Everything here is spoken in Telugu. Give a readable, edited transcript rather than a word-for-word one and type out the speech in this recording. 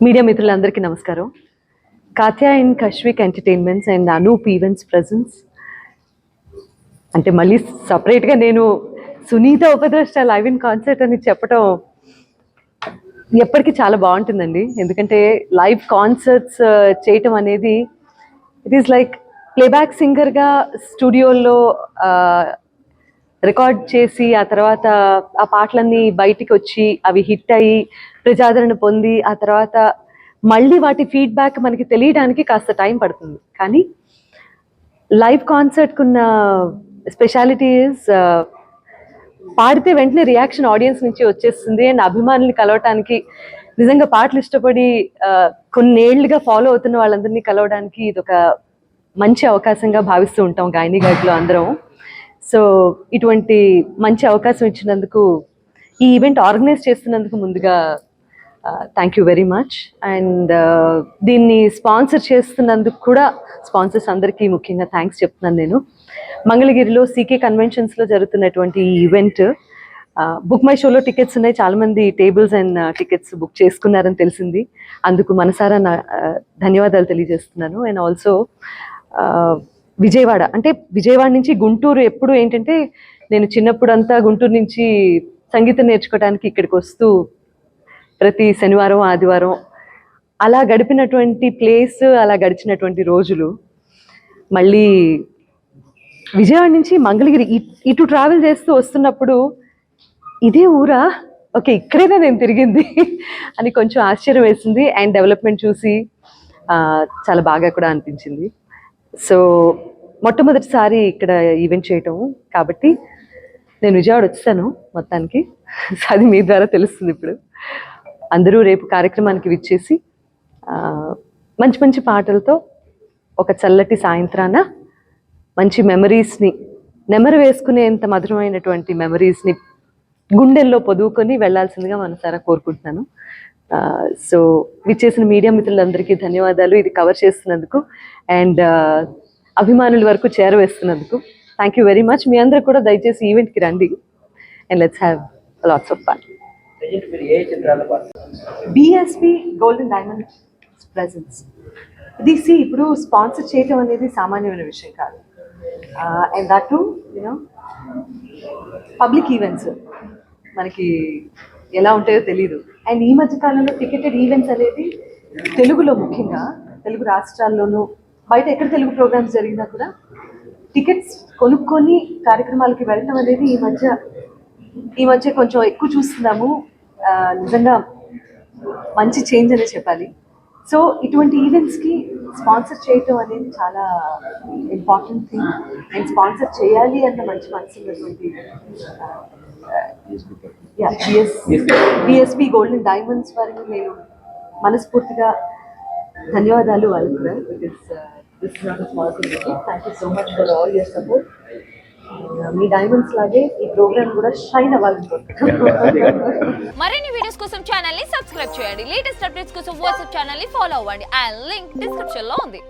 మీడియా మిత్రులందరికీ నమస్కారం. Katyayan Kashvik entertainments and Anup events presence అంటే మళ్ళీ సపరేట్గా నేను Sunitha Upadrashta live in concert అని చెప్పడం ఎప్పటికీ చాలా బాగుంటుందండి. ఎందుకంటే లైవ్ కాన్సర్ట్స్ చేయటం అనేది ఇట్ ఈస్ లైక్ ప్లేబ్యాక్ సింగర్గా స్టూడియోలో రికార్డ్ చేసి ఆ తర్వాత ఆ పాటలన్నీ బయటికి వచ్చి అవి హిట్ అయ్యి ప్రజాదరణ పొంది ఆ తర్వాత మళ్ళీ వాటి ఫీడ్బ్యాక్ మనకి తెలియడానికి కాస్త టైం పడుతుంది. కానీ లైవ్ కాన్సర్ట్కున్న స్పెషాలిటీ ఈజ్ పాడితే వెంటనే రియాక్షన్ ఆడియన్స్ నుంచి వచ్చేస్తుంది. అండ్ అభిమానులు కలవటానికి నిజంగా పాటలు ఇష్టపడి కొన్నేళ్లుగా ఫాలో అవుతున్న వాళ్ళందరినీ కలవడానికి ఇది ఒక మంచి అవకాశంగా భావిస్తూ ఉంటాం గాయని గాయకులు అందరం. సో ఇటువంటి మంచి అవకాశం ఇచ్చినందుకు, ఈ ఈవెంట్ ఆర్గనైజ్ చేస్తున్నందుకు ముందుగా thank you very much. And దీన్ని స్పాన్సర్ చేస్తున్నందుకు కూడా స్పాన్సర్స్ అందరికీ ముఖ్యంగా థ్యాంక్స్ చెప్తున్నాను. నేను మంగళగిరిలో సీకే కన్వెన్షన్స్లో జరుగుతున్నటువంటి ఈ ఈవెంట్ బుక్ మై షోలో టికెట్స్ ఉన్నాయి. చాలామంది టేబుల్స్ అండ్ టికెట్స్ బుక్ చేసుకున్నారని తెలిసింది. అందుకు మనసారా ధన్యవాదాలు తెలియజేస్తున్నాను. అండ్ ఆల్సో విజయవాడ, అంటే విజయవాడ నుంచి గుంటూరు ఎప్పుడు ఏంటంటే నేను చిన్నప్పుడు అంతా గుంటూరు నుంచి సంగీతం నేర్చుకోవడానికి ఇక్కడికి వస్తూ ప్రతి శనివారం ఆదివారం అలా గడిపినటువంటి ప్లేస్, అలా గడిచినటువంటి రోజులు మళ్ళీ విజయవాడ నుంచి మంగళగిరి ఇటు ట్రావెల్ చేస్తూ వస్తున్నప్పుడు ఇదే ఊరా, ఓకే ఇక్కడైనా నేను తిరిగింది అని కొంచెం ఆశ్చర్యం వేసింది. అండ్ డెవలప్మెంట్ చూసి చాలా బాగా కూడా అనిపించింది. సో మొట్టమొదటిసారి ఇక్కడ ఈవెంట్ చేయటం కాబట్టి నేను విజయవాడ వచ్చాను మొత్తానికి. అది మీ ద్వారా తెలుస్తుంది. ఇప్పుడు అందరూ రేపు కార్యక్రమానికి విచ్చేసి మంచి మంచి పాటలతో ఒక చల్లటి సాయంత్రాన మంచి మెమరీస్ని నెమరు వేసుకునేంత మధురమైనటువంటి మెమరీస్ని గుండెల్లో పొదువుకొని వెళ్లాల్సిందిగా మనసారా కోరుకుంటున్నాను. సో విచ్చేసిన మీడియా మిత్రులందరికీ ధన్యవాదాలు ఇది కవర్ చేస్తున్నందుకు అండ్ అభిమానుల వరకు చేరవేస్తున్నందుకు. Thank you very much. మీ అందరూ కూడా దయచేసి ఈవెంట్కి రండి and let's have lots of fun. BSP golden diamond presence ఇది ఇప్పుడు స్పాన్సర్ చేయటం అనేది సామాన్యమైన విషయం కాదు. And that to you know public events మనకి ఎలా ఉంటాయో తెలీదు. అండ్ ఈ మధ్య కాలంలో టికెటెడ్ ఈవెంట్స్ అనేది తెలుగులో, ముఖ్యంగా తెలుగు రాష్ట్రాల్లోనూ బయట ఎక్కడ తెలుగు ప్రోగ్రామ్స్ జరిగినా కూడా టికెట్స్ కొనుక్కొని కార్యక్రమాలకి వెళ్ళటం అనేది ఈ మధ్య కొంచెం ఎక్కువ చూస్తున్నాము. నిజంగా మంచి చేంజ్ అనే చెప్పాలి. సో ఇటువంటి ఈవెంట్స్కి స్పాన్సర్ చేయటం అనేది చాలా ఇంపార్టెంట్ థింగ్. అండ్ స్పాన్సర్ చేయాలి అన్న మంచి మనసు ఉన్నటువంటి బిఎస్పి గోల్డెన్ డైమండ్స్ వారికి నేను మనస్ఫూర్తిగా ధన్యవాదాలు. వాళ్ళు కూడా this is not a small thing. Thank you so much for all your support. Me diamonds లాగే ఈ ప్రోగ్రామ్ కూడా షైన్ అవ్వాలని కోరుకుంటున్నాను. మరిన్ని వీడియోస్ కోసం ఛానల్ ని సబ్స్క్రైబ్ చేయండి. లేటెస్ట్ అప్డేట్స్ కోసం వాట్సాప్ ఛానల్ ని ఫాలో అవ్వండి. ఆ లింక్ డిస్క్రిప్షన్ లో ఉంది.